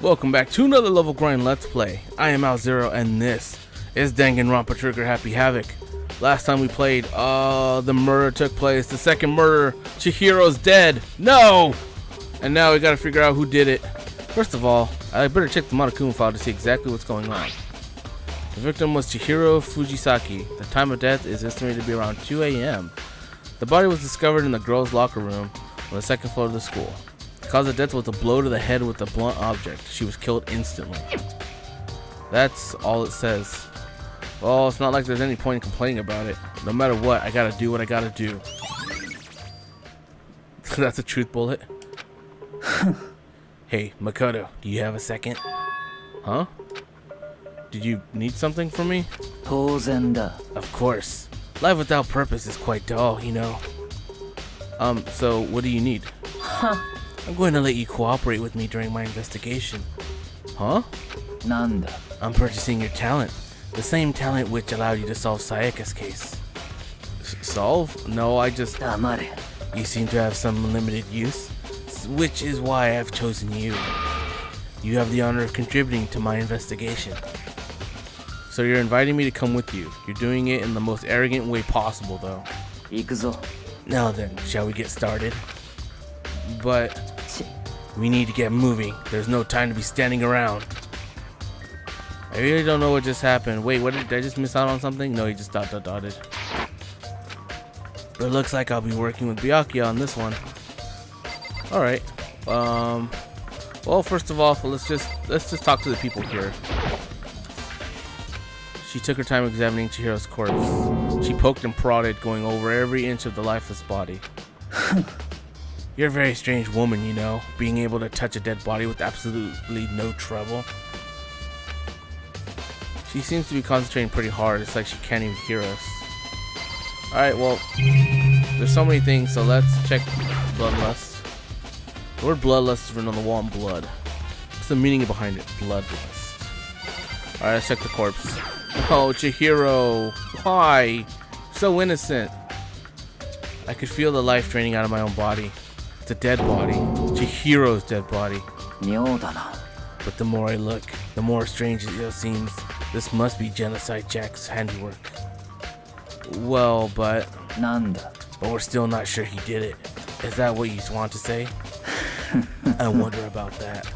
Welcome back to another level grind let's play. I am Al0 and this is Danganronpa Trigger Happy Havoc. Last time we played, the murder took place. The second murder, Chihiro's dead. No! And now we gotta figure out who did it. First of all, I better check the Monokuma file to see exactly what's going on. The victim was Chihiro Fujisaki. The time of death is estimated to be around 2 a.m. The body was discovered in the girls' locker room on the second floor of the school. The cause of death was a blow to the head with a blunt object. She was killed instantly. That's all it says. Well, it's not like there's any point in complaining about it. No matter what, I gotta do what I gotta do. That's a truth bullet. Hey, Makoto, do you have a second? Huh? Did you need something from me? Of course. Life without purpose is quite dull, you know. So what do you need? I'm going to let you cooperate with me during my investigation. Huh? I'm purchasing your talent. The same talent which allowed you to solve Sayaka's case. Solve? No, I just... You seem to have some limited use, which is why I've chosen you. You have the honor of contributing to my investigation. So you're inviting me to come with you. You're doing it in the most arrogant way possible, though. Now then, shall we get started? But we need to get moving. There's no time to be standing around. I really don't know what just happened. Wait, what did I just miss out on something? No, he just dotted. But it looks like I'll be working with Byakuya on this one. Alright. Well, first of all, let's just talk to the people here. She took her time examining Chihiro's corpse. She poked and prodded, going over every inch of the lifeless body. You're a very strange woman, you know, being able to touch a dead body with absolutely no trouble. She seems to be concentrating pretty hard. It's like she can't even hear us. Alright, well, there's so many things, so let's check bloodlust. The word bloodlust is written on the wall in blood. What's the meaning behind it? Bloodlust. Alright, let's check the corpse. Oh, Chihiro. Why? So innocent. I could feel the life draining out of my own body. It's a dead body. Chihiro's dead body. But the more I look, the more strange it seems. This must be Genocide Jack's handiwork. Well, but we're still not sure he did it. Is that what you want to say? I wonder about that.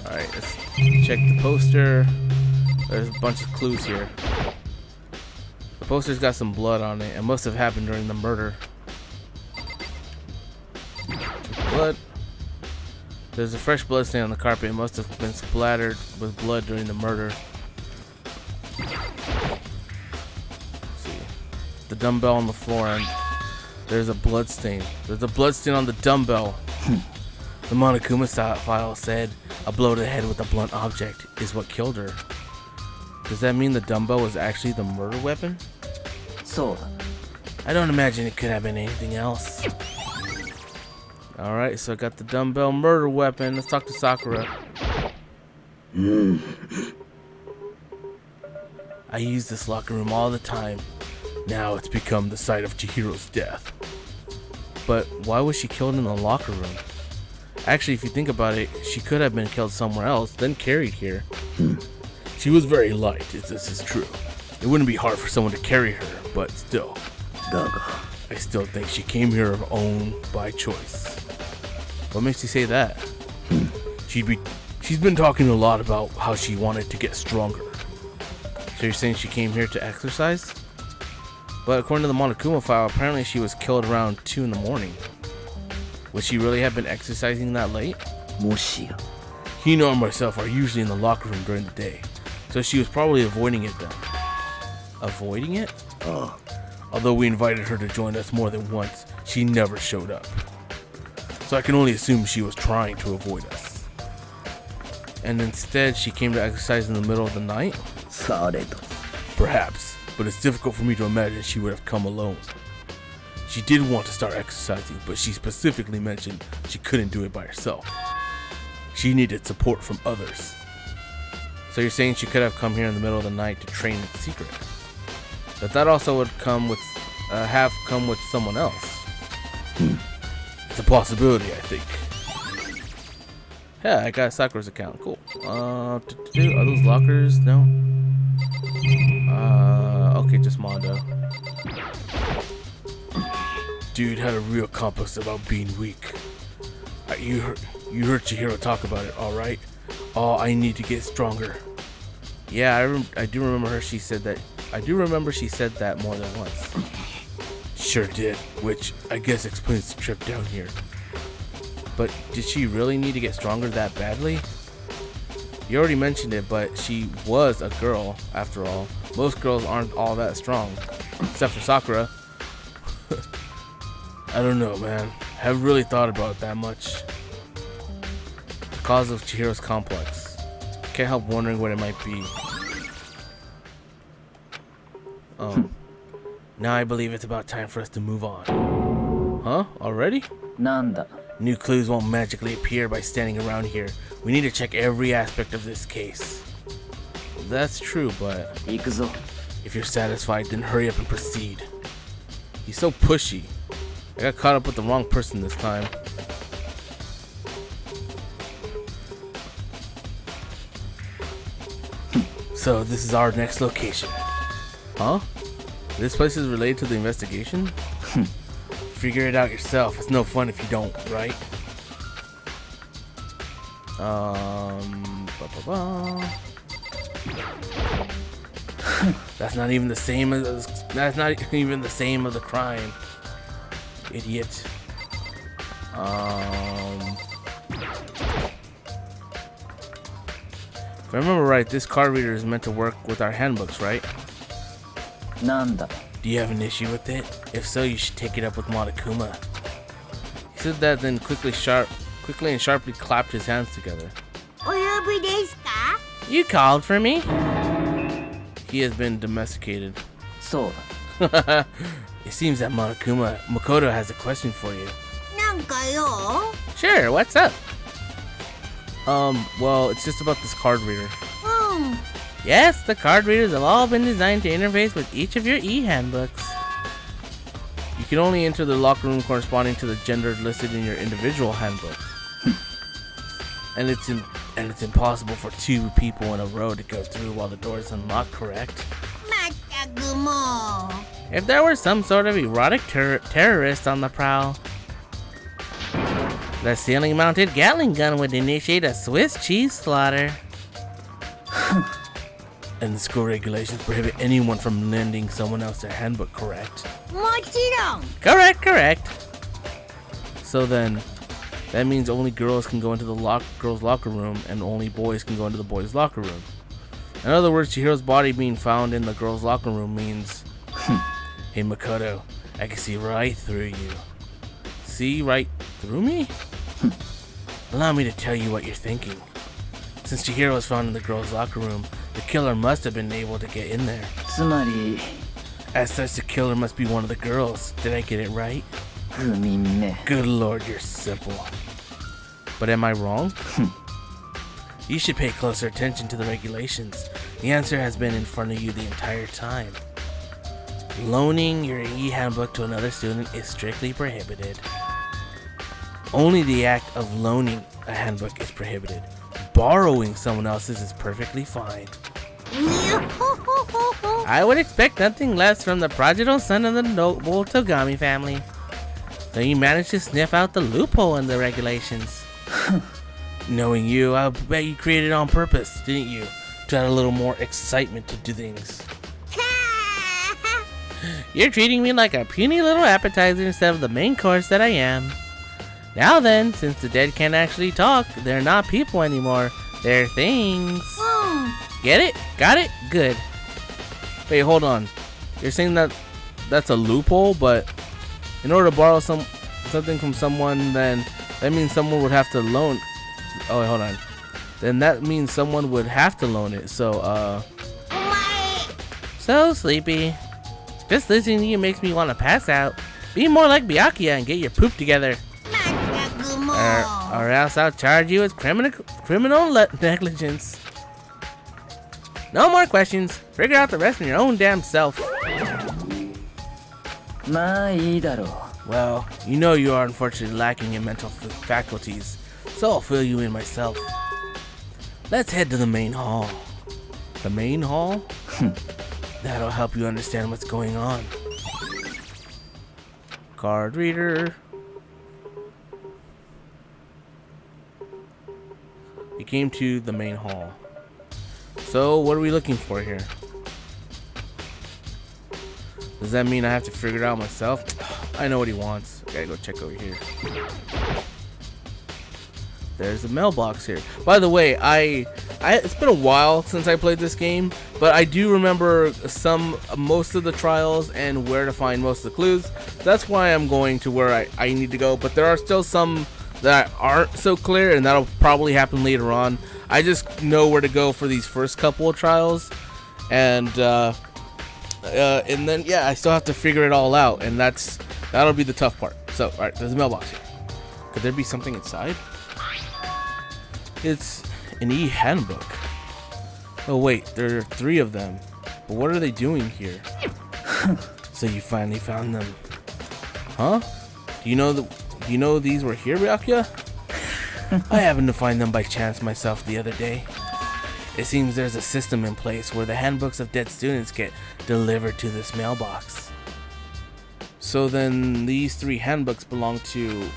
Alright, let's check the poster. There's a bunch of clues here. The poster's got some blood on it. It must have happened during the murder. Blood. There's a fresh blood stain on the carpet. It must have been splattered with blood during the murder. Let's see. The dumbbell on the floor, and there's a blood stain. There's a blood stain on the dumbbell. The Monokuma file said a blow to the head with a blunt object is what killed her. Does that mean the dumbbell was actually the murder weapon? I don't imagine it could have been anything else. Alright, so I got the dumbbell murder weapon. Let's talk to Sakura. I use this locker room all the time. Now it's become the site of Chihiro's death. But why was she killed in the locker room? Actually, if you think about it, she could have been killed somewhere else, then carried here. She was very light, if this is true. It wouldn't be hard for someone to carry her, but still. I still think she came here of her own by choice. What makes you say that? She's been talking a lot about how she wanted to get stronger. So you're saying she came here to exercise? But according to the Monokuma file, apparently she was killed around 2 in the morning. Would she really have been exercising that late? Hino and myself are usually in the locker room during the day, so she was probably avoiding it then. Avoiding it? Although we invited her to join us more than once, she never showed up. So I can only assume she was trying to avoid us. And instead she came to exercise in the middle of the night? Perhaps, but it's difficult for me to imagine she would have come alone. She did want to start exercising, but she specifically mentioned she couldn't do it by herself. She needed support from others. So you're saying she could have come here in the middle of the night to train in secret? But that also would come with, have come with someone else. It's a possibility, I think. Yeah, I got Sakura's account. Cool. Are those lockers? No. Okay, just Mondo. Dude had a real complex about being weak. You heard Chihiro talk about it, all right? Oh, I need to get stronger. Yeah, I do remember her. She said that. I do remember she said that more than once. Sure did, which I guess explains the trip down here. But did she really need to get stronger that badly? You already mentioned it, but she was a girl, after all. Most girls aren't all that strong, except for Sakura. I don't know, man. Haven't really thought about it that much. The cause of Chihiro's complex. Can't help wondering what it might be. Now I believe it's about time for us to move on. Huh? Already? Nanda. New clues won't magically appear by standing around here. We need to check every aspect of this case. That's true, but if you're satisfied, then hurry up and proceed. He's so pushy. I got caught up with the wrong person this time. So this is our next location. Huh? This place is related to the investigation? Figure it out yourself. It's no fun if you don't, right? That's not even the same as the crime. Idiot. If I remember right, this card reader is meant to work with our handbooks, right? Nanda. Do you have an issue with it? If so, you should take it up with Monokuma. He said that, then quickly and sharply clapped his hands together. You called for me? He has been domesticated. So. It seems that Makoto has a question for you. Sure, what's up? Well, it's just about this card reader. Yes, the card readers have all been designed to interface with each of your e-handbooks. You can only enter the locker room corresponding to the gender listed in your individual handbook. And it's impossible for two people in a row to go through while the door is unlocked, correct? If there were some sort of erotic terrorist on the prowl, the ceiling-mounted Gatling gun would initiate a Swiss cheese slaughter. And the school regulations prohibit anyone from lending someone else their handbook, correct? Correct. So then, that means only girls can go into the girls' locker room, and only boys can go into the boys' locker room. In other words, Chihiro's body being found in the girls' locker room means, hey Makoto, I can see right through you. See right through me? Allow me to tell you what you're thinking. Since Chihiro was found in the girls' locker room, the killer must have been able to get in there. As such, the killer must be one of the girls. Did I get it right? Good lord, you're simple. But am I wrong? You should pay closer attention to the regulations. The answer has been in front of you the entire time. Loaning your e-handbook to another student is strictly prohibited. Only the act of loaning a handbook is prohibited. Borrowing someone else's is perfectly fine. I would expect nothing less from the prodigal son of the noble Togami family. So you managed to sniff out the loophole in the regulations. Knowing you, I'll bet you created it on purpose, didn't you? To add a little more excitement to do things. You're treating me like a puny little appetizer instead of the main course that I am. Now then, since the dead can't actually talk, they're not people anymore. They're things. Get it? Got it? Good. Wait, hold on. You're saying that that's a loophole, but in order to borrow something from someone, then that means someone would have to loan. Oh, wait, hold on. Then that means someone would have to loan it. So, So sleepy. Just listening to you makes me want to pass out. Be more like Byakuya and get your poop together. Or else I'll charge you with criminal negligence. No more questions. Figure out the rest in your own damn self. Well, you know you are unfortunately lacking in mental faculties. so I'll fill you in myself. Let's head to the main hall. The main hall? That'll help you understand what's going on. Card reader. You came to the main hall. So, what are we looking for here? Does that mean I have to figure it out myself? I know what he wants. I gotta go check over here. There's a mailbox here. By the way, it's been a while since I played this game, but I do remember most of the trials and where to find most of the clues. That's why I'm going to where I need to go, but there are still some that aren't so clear, and that'll probably happen later on. I just know where to go for these first couple of trials, and then yeah, I still have to figure it all out, and that'll be the tough part. So, all right, there's a mailbox here. Could there be something inside? It's an e-handbook. Oh wait, there are 3 of them. But what are they doing here? So you finally found them, huh? Do you know these were here, Byakuya? I happened to find them by chance myself the other day. It seems there's a system in place where the handbooks of dead students get delivered to this mailbox. So then these 3 handbooks belong to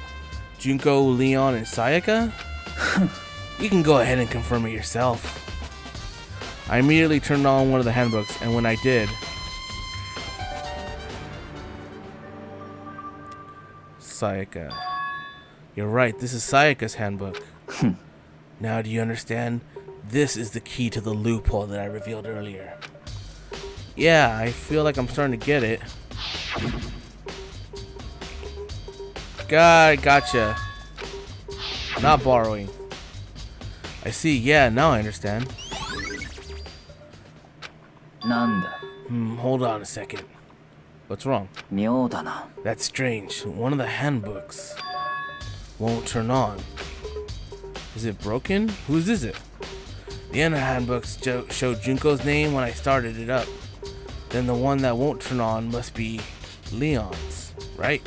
Junko, Leon, and Sayaka? You can go ahead and confirm it yourself. I immediately turned on one of the handbooks, and when I did, Sayaka. You're right, this is Sayaka's handbook. Now do you understand? This is the key to the loophole that I revealed earlier. Yeah, I feel like I'm starting to get it. God, gotcha. Not borrowing. I see, yeah, now I understand. なんだ Hold on a second. What's wrong? 妙だな That's strange. One of the handbooks won't turn on. Is it broken? Whose is it? The other handbooks showed Junko's name when I started it up. Then the one that won't turn on must be Leon's, right?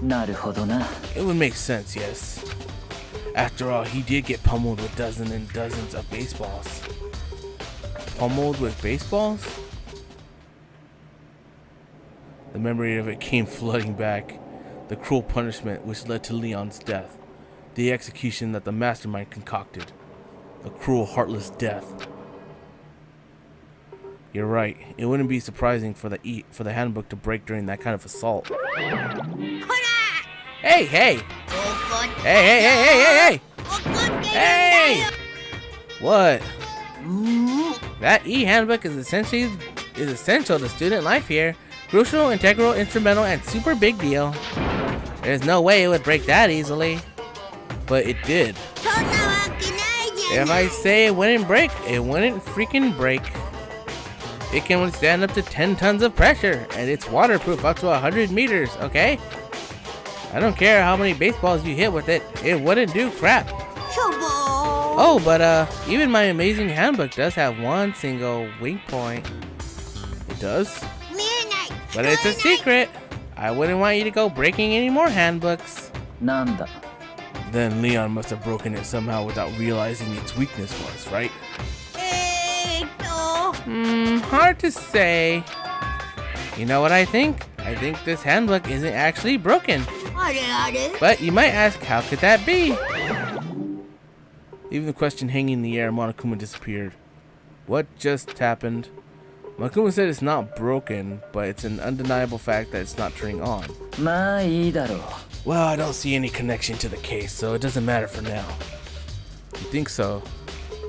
なるほどな It would make sense, yes. After all, he did get pummeled with dozens and dozens of baseballs. Pummeled with baseballs? The memory of it came flooding back. The cruel punishment which led to Leon's death. The execution that the mastermind concocted. A cruel, heartless death. You're right. It wouldn't be surprising for the handbook to break during that kind of assault. Hey, hey! Hey! Hey! What? That e-handbook is essential to student life here. Crucial, integral, instrumental, and super big deal. There's no way it would break that easily. But it did. If I say it wouldn't break, it wouldn't freaking break. It can withstand up to 10 tons of pressure, and it's waterproof up to 100 meters, okay? I don't care how many baseballs you hit with it, it wouldn't do crap. Oh, but even my amazing handbook does have one single weak point. It does? But it's a secret. I wouldn't want you to go breaking any more handbooks. なんだ Then Leon must have broken it somehow without realizing its weakness was, right? Hard to say. You know what I think? I think this handbook isn't actually broken. But you might ask, how could that be? Leaving the question hanging in the air, Monokuma disappeared. What just happened? Monokuma said it's not broken, but it's an undeniable fact that it's not turning on. まあいいだろう Well, I don't see any connection to the case, so it doesn't matter for now. You think so?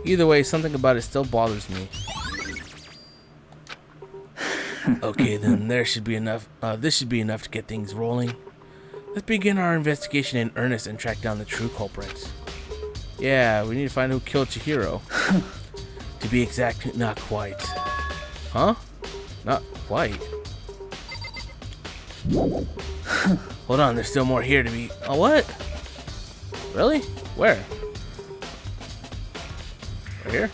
Either way, something about it still bothers me. Okay, then there should be enough. This should be enough to get things rolling. Let's begin our investigation in earnest and track down the true culprits. Yeah, we need to find who killed Chihiro. To be exact, not quite. Huh? Not quite. Hold on, there's still more here to be. Oh, what? Really? Where? Right here?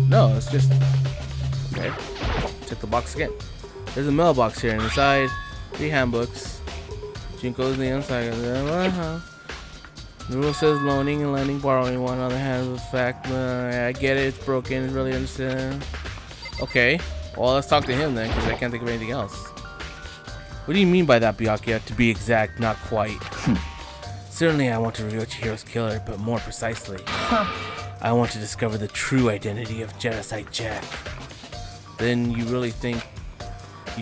No, it's just. Okay. Check the box again. There's a mailbox here, and inside 3 handbooks. Junko's the inside. The rule says loaning and lending, borrowing one on the hand of the fact. I get it, it's broken, really understand. Okay, well let's talk to him then, because I can't think of anything else. What do you mean by that, Byakuya? To be exact, not quite. Certainly I want to reveal Chihiro's killer, but more precisely, I want to discover the true identity of Genocide Jack. Then you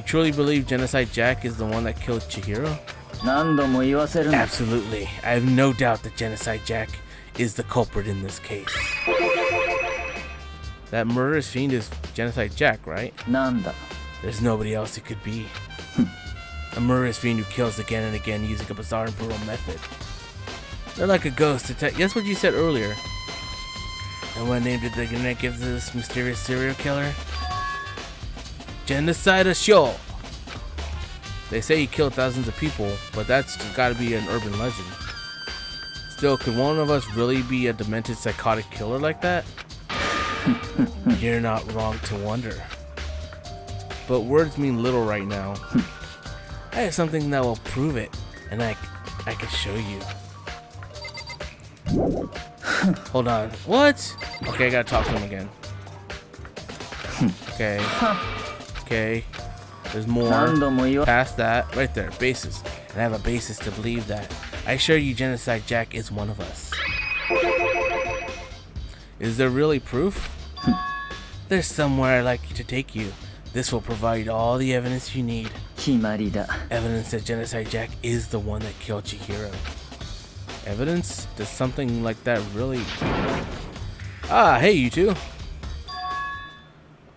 truly believe Genocide Jack is the one that killed Chihiro? 何度も言わせるな。 Absolutely. I have no doubt that Genocide Jack is the culprit in this case. That murderous fiend is Genocide Jack, right? なんだ。 There's nobody else it could be. A murderous fiend who kills again and again using a bizarre and brutal method. They're like a ghost. That's what you said earlier. And what name did the internet give this mysterious serial killer? Genocide Show. They say he killed thousands of people, but that's gotta be an urban legend. Still, could one of us really be a demented psychotic killer like that? You're not wrong to wonder. But words mean little right now. I have something that will prove it, and I can show you. Hold on. What? Okay, I gotta talk to him again. Okay. Okay. There's more. Past that. Right there. Basis. And I have a basis to believe that. I assure you Genocide Jack is one of us. Is there really proof? There's somewhere I'd like to take you. This will provide all the evidence you need. 決まりだ。 Evidence that Genocide Jack is the one that killed Chihiro. Evidence? Does something like that really... Ah, hey you two.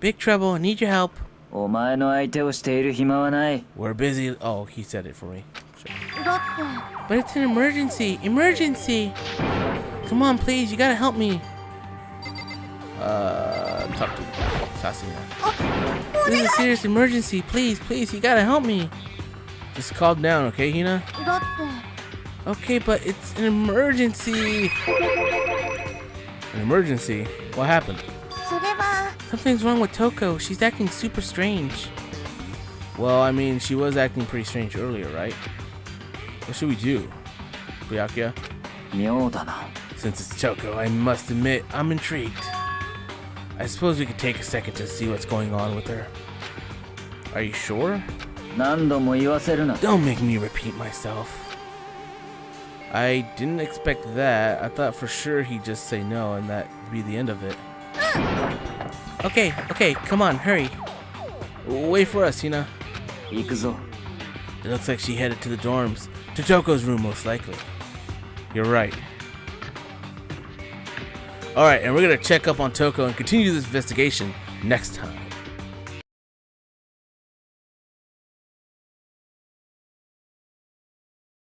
Big trouble, need your help. お前の相手をしている暇はない。 We're busy... Oh, he said it for me. Sure. だって But it's an emergency! Emergency! Come on, please, you gotta help me. Talk to Sasina. This is a serious emergency. Please, please, you gotta help me. Just calm down, okay, Hina? だって Okay, but it's an emergency. An emergency? What happened? それは Something's wrong with Toko. She's acting super strange. Well, I mean, she was acting pretty strange earlier, right? What should we do? Byakuya? 妙だな。 Since it's Toko, I must admit, I'm intrigued. I suppose we could take a second to see what's going on with her. Are you sure? 何度も言わせるな。 Don't make me repeat myself. I didn't expect that. I thought for sure he'd just say no and that'd be the end of it. Okay, come on, hurry. Wait for us, Hina. 行くぞ。 It looks like she headed to the dorms. To Toko's room, most likely. You're right. Alright, and we're gonna check up on Toko and continue this investigation next time.